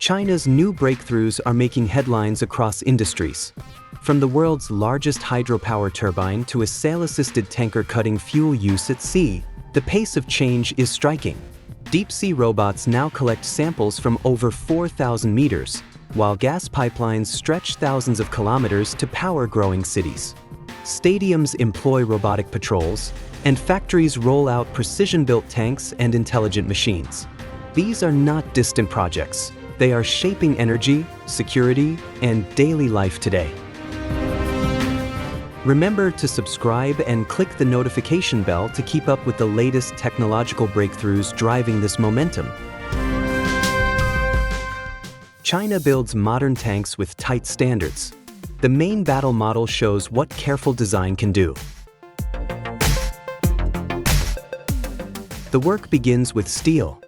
China's new breakthroughs are making headlines across industries. From the world's largest hydropower turbine to a sail-assisted tanker cutting fuel use at sea, the pace of change is striking. Deep-sea robots now collect samples from over 4,000 meters, while gas pipelines stretch thousands of kilometers to power growing cities. Stadiums employ robotic patrols, and factories roll out precision-built tanks and intelligent machines. These are not distant projects. They are shaping energy, security, and daily life today. Remember to subscribe and click the notification bell to keep up with the latest technological breakthroughs driving this momentum. China builds modern tanks with tight standards. The main battle model shows what careful design can do. The work begins with steel.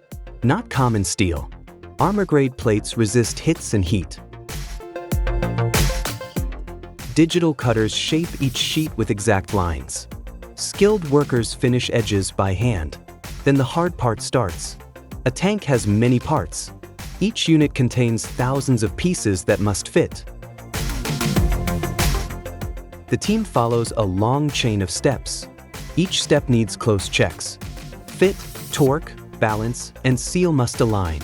Not common steel. Armor-grade plates resist hits and heat. Digital cutters shape each sheet with exact lines. Skilled workers finish edges by hand. Then the hard part starts. A tank has many parts. Each unit contains thousands of pieces that must fit. The team follows a long chain of steps. Each step needs close checks. Fit, torque, balance, and seal must align.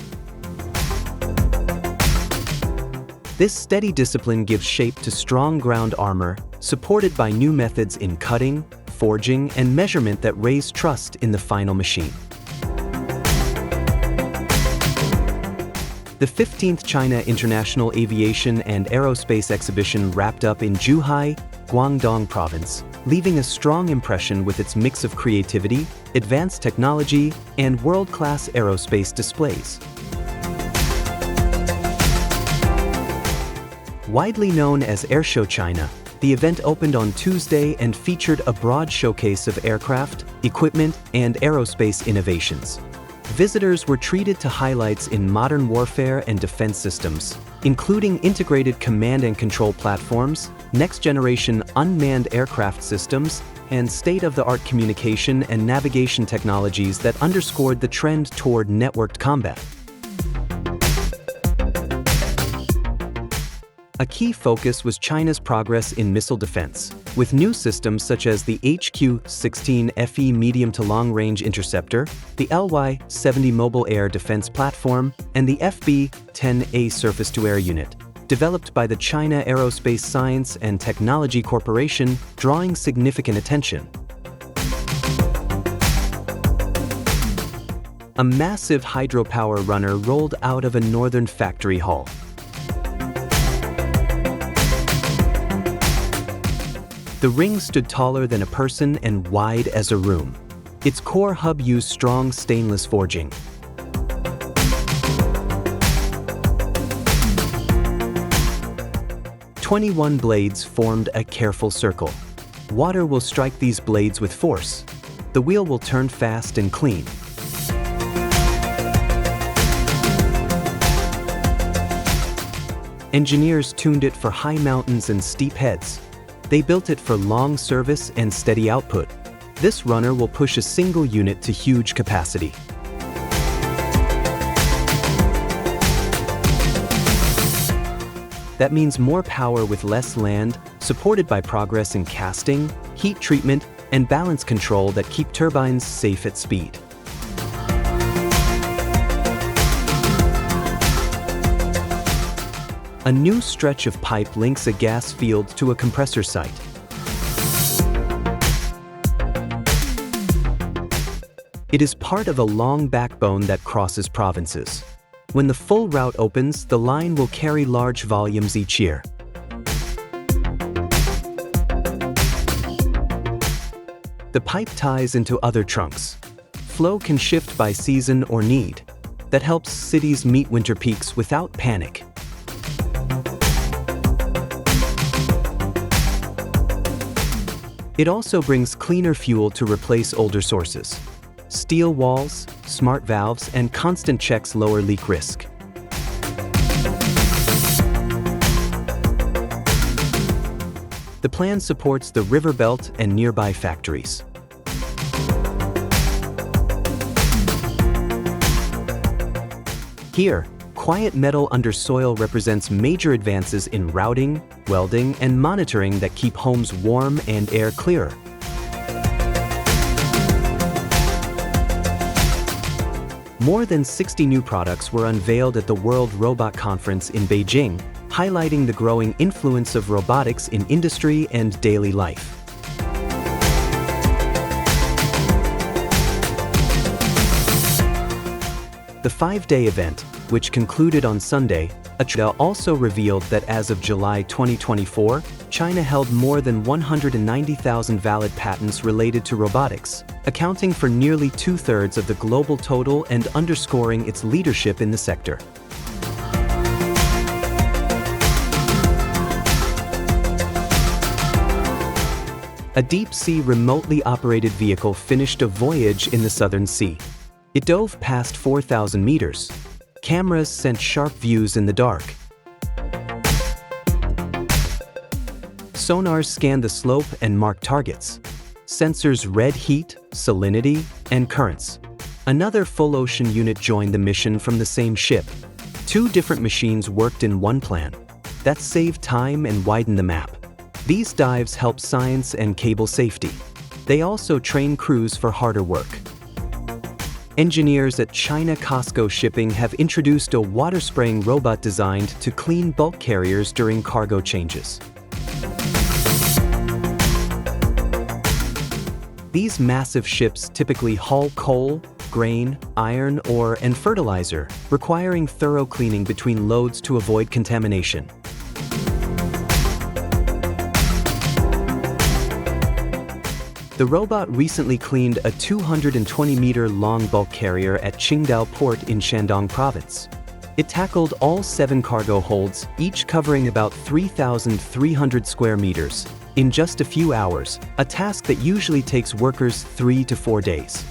This steady discipline gives shape to strong ground armor, supported by new methods in cutting, forging, and measurement that raise trust in the final machine. The 15th China International Aviation and Aerospace Exhibition wrapped up in Zhuhai, Guangdong Province, leaving a strong impression with its mix of creativity, advanced technology, and world-class aerospace displays. Widely known as Airshow China, the event opened on Tuesday and featured a broad showcase of aircraft, equipment, and aerospace innovations. Visitors were treated to highlights in modern warfare and defense systems, including integrated command and control platforms, next-generation unmanned aircraft systems, and state-of-the-art communication and navigation technologies that underscored the trend toward networked combat. A key focus was China's progress in missile defense, with new systems such as the HQ-16FE medium to long-range interceptor, the LY-70 mobile air defense platform, and the FB-10A surface-to-air unit, developed by the China Aerospace Science and Technology Corporation, drawing significant attention. A massive hydropower runner rolled out of a northern factory hall. The ring stood taller than a person and wide as a room. Its core hub used strong stainless forging. "21 blades formed a careful circle. Water will strike these blades with force. The wheel will turn fast and clean." Engineers tuned it for high mountains and steep heads. They built it for long service and steady output. This runner will push a single unit to huge capacity. That means more power with less land, supported by progress in casting, heat treatment, and balance control that keep turbines safe at speed. A new stretch of pipe links a gas field to a compressor site. It is part of a long backbone that crosses provinces. When the full route opens, the line will carry large volumes each year. The pipe ties into other trunks. Flow can shift by season or need. That helps cities meet winter peaks without panic. It also brings cleaner fuel to replace older sources. Steel walls, smart valves, and constant checks lower leak risk. The plan supports the river belt and nearby factories. Here, quiet metal under soil represents major advances in routing, welding, and monitoring that keep homes warm and air clearer. More than 60 new products were unveiled at the World Robot Conference in Beijing, highlighting the growing influence of robotics in industry and daily life. The 5-day event, which concluded on Sunday, also revealed that as of July 2024, China held more than 190,000 valid patents related to robotics, accounting for nearly 2/3 of the global total and underscoring its leadership in the sector. A deep-sea remotely operated vehicle finished a voyage in the Southern Sea. It dove past 4,000 meters. Cameras sent sharp views in the dark. Sonars scanned the slope and marked targets. Sensors read heat, salinity, and currents. Another full ocean unit joined the mission from the same ship. 2 different machines worked in one plan. That saved time and widened the map. These dives help science and cable safety. They also train crews for harder work. Engineers at China COSCO Shipping have introduced a water-spraying robot designed to clean bulk carriers during cargo changes. These massive ships typically haul coal, grain, iron ore, and fertilizer, requiring thorough cleaning between loads to avoid contamination. The robot recently cleaned a 220-meter-long bulk carrier at Qingdao Port in Shandong Province. It tackled all 7 cargo holds, each covering about 3,300 square meters, in just a few hours, a task that usually takes workers 3 to 4 days.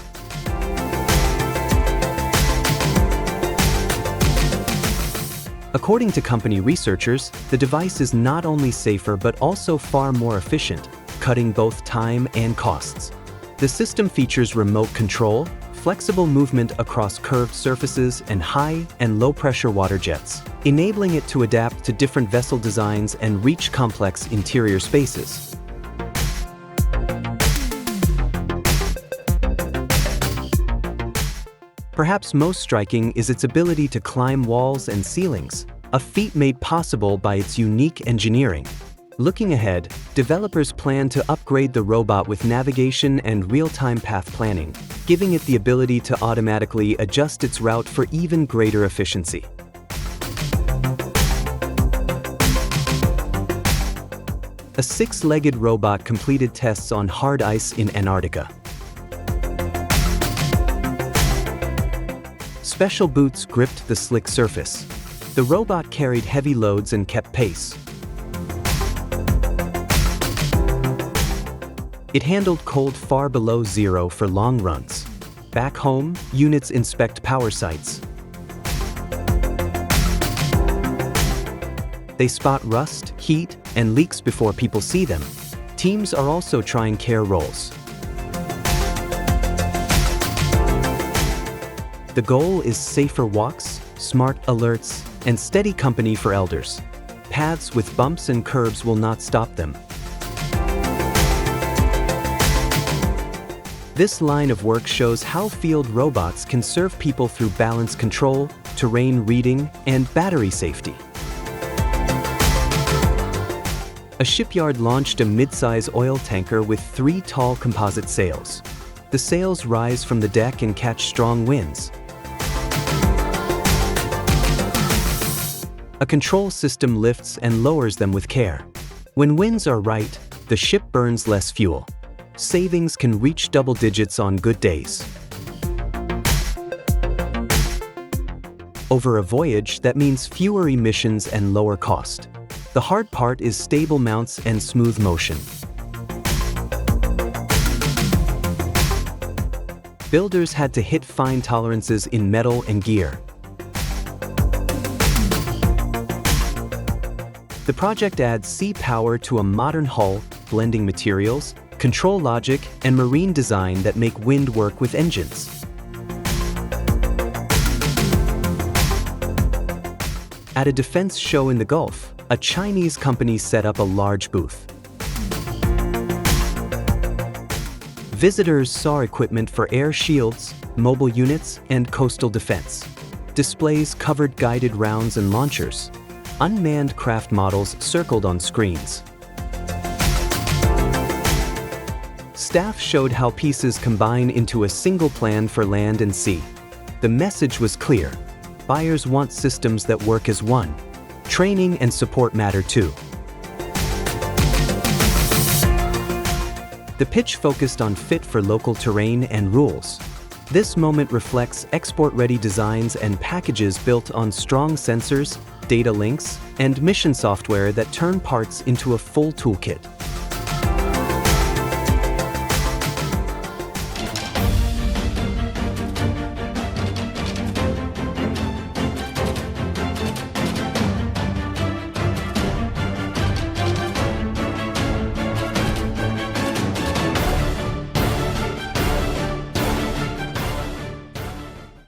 According to company researchers, the device is not only safer but also far more efficient, cutting both time and costs. The system features remote control, flexible movement across curved surfaces, and high and low-pressure water jets, enabling it to adapt to different vessel designs and reach complex interior spaces. Perhaps most striking is its ability to climb walls and ceilings, a feat made possible by its unique engineering. Looking ahead, developers plan to upgrade the robot with navigation and real-time path planning, giving it the ability to automatically adjust its route for even greater efficiency. A 6-legged robot completed tests on hard ice in Antarctica. Special boots gripped the slick surface. The robot carried heavy loads and kept pace. It handled cold far below zero for long runs. Back home, units inspect power sites. They spot rust, heat, and leaks before people see them. Teams are also trying care roles. The goal is safer walks, smart alerts, and steady company for elders. Paths with bumps and curves will not stop them. This line of work shows how field robots can serve people through balance control, terrain reading, and battery safety. A shipyard launched a mid-size oil tanker with 3 tall composite sails. The sails rise from the deck and catch strong winds. A control system lifts and lowers them with care. When winds are right, the ship burns less fuel. Savings can reach double digits on good days. Over a voyage, that means fewer emissions and lower cost. The hard part is stable mounts and smooth motion. Builders had to hit fine tolerances in metal and gear. The project adds sea power to a modern hull, blending materials, control logic, and marine design that make wind work with engines. At a defense show in the Gulf, a Chinese company set up a large booth. Visitors saw equipment for air shields, mobile units, and coastal defense. Displays covered guided rounds and launchers. Unmanned craft models circled on screens. Staff showed how pieces combine into a single plan for land and sea. The message was clear. Buyers want systems that work as one. Training and support matter too. The pitch focused on fit for local terrain and rules. This moment reflects export-ready designs and packages built on strong sensors, data links, and mission software that turn parts into a full toolkit.